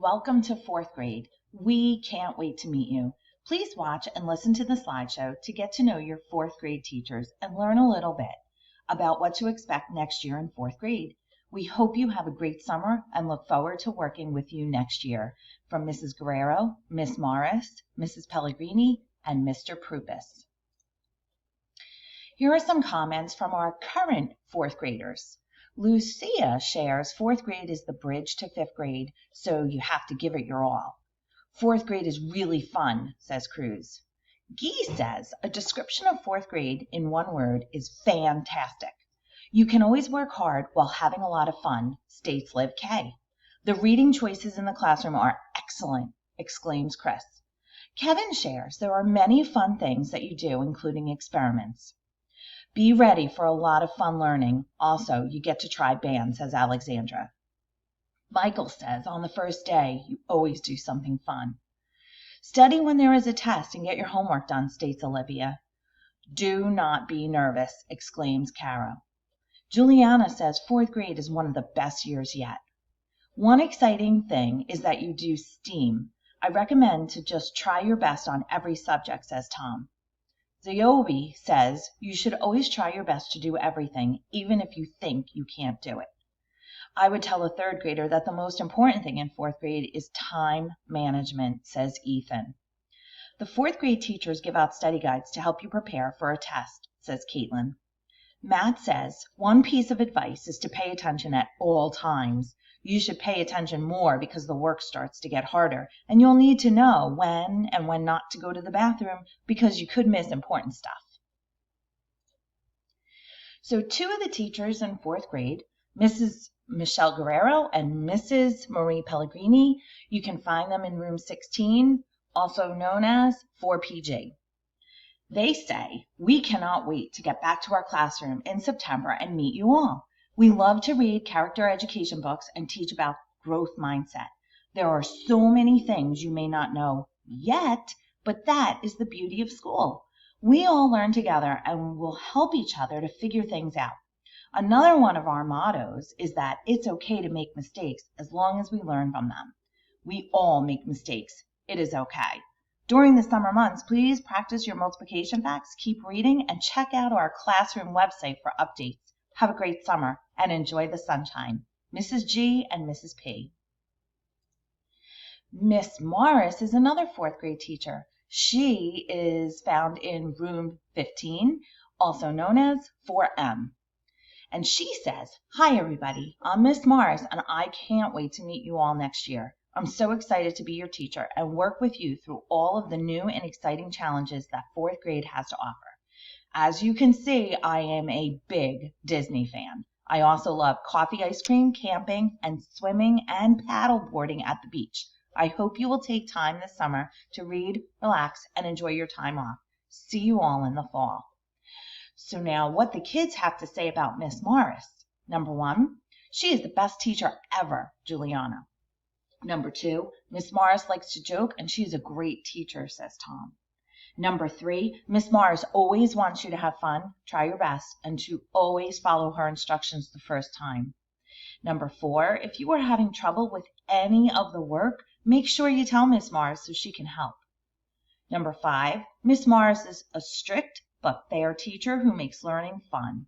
Welcome to fourth grade. We can't wait to meet you. Please watch and listen to the slideshow to get to know your fourth grade teachers and learn a little bit about what to expect next year in fourth grade. We hope you have a great summer and look forward to working with you next year. From Mrs. Guerrero, Miss Morris, Mrs. Pellegrini, and Mr. Prupus. Here are some comments from our current fourth graders. Lucia shares fourth grade is the bridge to fifth grade, so you have to give it your all. Fourth grade is really fun, says Cruz. Guy says a description of fourth grade in one word is fantastic. You can always work hard while having a lot of fun, states Liv K. The reading choices in the classroom are excellent, exclaims Chris. Kevin shares there are many fun things that you do, including experiments. Be ready for a lot of fun learning. Also, you get to try band, says Alexandra. Michael says, on the first day, you always do something fun. Study when there is a test and get your homework done, states Olivia. Do not be nervous, exclaims Cara. Juliana says fourth grade is one of the best years yet. One exciting thing is that you do STEAM. I recommend to just try your best on every subject, says Tom. Ziobi says you should always try your best to do everything, even if you think you can't do it. I would tell a third grader that the most important thing in fourth grade is time management, says Ethan. The fourth grade teachers give out study guides to help you prepare for a test, says Caitlin. Matt says one piece of advice is to pay attention at all times. You should pay attention more because the work starts to get harder, and you'll need to know when and when not to go to the bathroom because you could miss important stuff. So two of the teachers in fourth grade, Mrs. Michelle Guerrero and Mrs. Marie Pellegrini, you can find them in room 16, also known as 4PG. They say, we cannot wait to get back to our classroom in September and meet you all. We love to read character education books and teach about growth mindset. There are so many things you may not know yet, but that is the beauty of school. We all learn together and will help each other to figure things out. Another one of our mottos is that it's okay to make mistakes as long as we learn from them. We all make mistakes. It is okay. During the summer months, please practice your multiplication facts, keep reading, and check out our classroom website for updates. Have a great summer and enjoy the sunshine. Mrs. G and Mrs. P. Miss Morris is another fourth grade teacher. She is found in room 15, also known as 4M. And she says, hi everybody, I'm Miss Morris and I can't wait to meet you all next year. I'm so excited to be your teacher and work with you through all of the new and exciting challenges that fourth grade has to offer. As you can see, I am a big Disney fan. I also love coffee ice cream, camping, and swimming and paddle boarding at the beach. I hope you will take time this summer to read, relax, and enjoy your time off. See you all in the fall. So now what the kids have to say about Miss Morris. Number 1, she is the best teacher ever, Juliana. Number 2, Miss Morris likes to joke and she's a great teacher, says Tom. Number 3, Miss Morris always wants you to have fun, try your best, and to always follow her instructions the first time. Number 4, if you are having trouble with any of the work, make sure you tell Miss Morris so she can help. Number 5, Miss Morris is a strict but fair teacher who makes learning fun.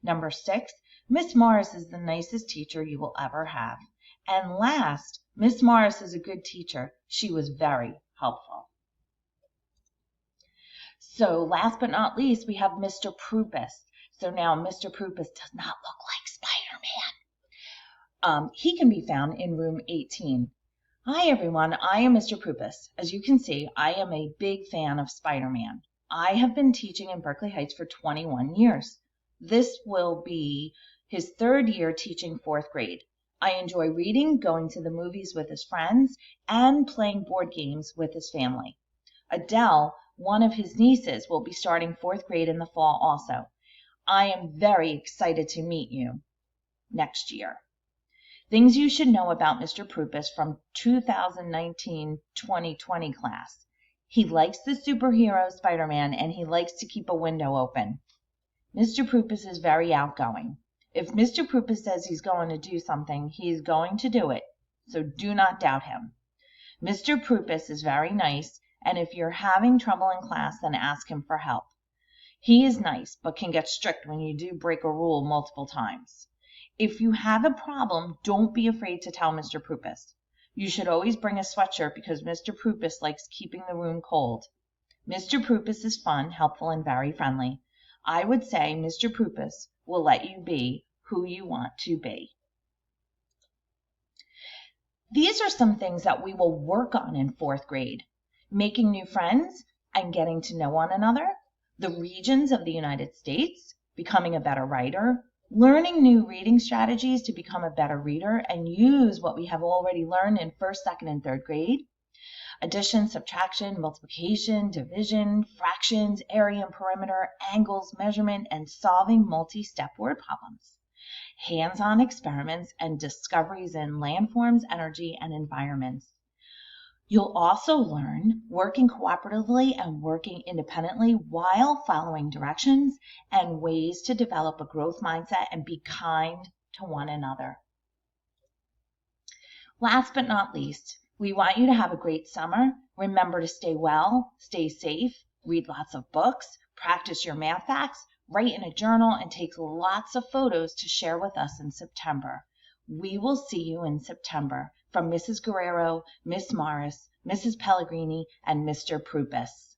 Number 6, Miss Morris is the nicest teacher you will ever have. And last, Miss Morris is a good teacher. She was very helpful. So last but not least, we have Mr. Prupus. So now Mr. Prupus does not look like Spider-Man. He can be found in room 18. Hi everyone, I am Mr. Prupus. As you can see, I am a big fan of Spider-Man. I have been teaching in Berkeley Heights for 21 years. This will be his 3rd year teaching 4th grade. I enjoy reading, going to the movies with his friends, and playing board games with his family. Adele, one of his nieces, will be starting 4th grade in the fall also. I am very excited to meet you next year. Things you should know about Mr. Prupus from 2019-2020 class. He likes the superhero Spider-Man and he likes to keep a window open. Mr. Prupus is very outgoing. If Mr. Prupus says he's going to do something, he's going to do it. so do not doubt him. Mr. Prupus is very nice, and if you're having trouble in class, then ask him for help. He is nice, but can get strict when you do break a rule multiple times. If you have a problem, don't be afraid to tell Mr. Prupus. You should always bring a sweatshirt because Mr. Prupus likes keeping the room cold. Mr. Prupus is fun, helpful, and very friendly. I would say Mr. Prupus will let you be who you want to be. These are some things that we will work on in 4th grade. Making new friends and getting to know one another, the regions of the United States, becoming a better writer, learning new reading strategies to become a better reader and use what we have already learned in 1st, 2nd, and 3rd grade, addition, subtraction, multiplication, division, fractions, area and perimeter, angles, measurement, and solving multi-step word problems. Hands-on experiments and discoveries in landforms, energy, and environments. You'll also learn working cooperatively and working independently while following directions and ways to develop a growth mindset and be kind to one another. Last but not least, we want you to have a great summer. Remember to stay well, stay safe, read lots of books, practice your math facts, write in a journal, and take lots of photos to share with us in September. We will see you in September. From Mrs. Guerrero, Miss Morris, Mrs. Pellegrini, and Mr. Prupus.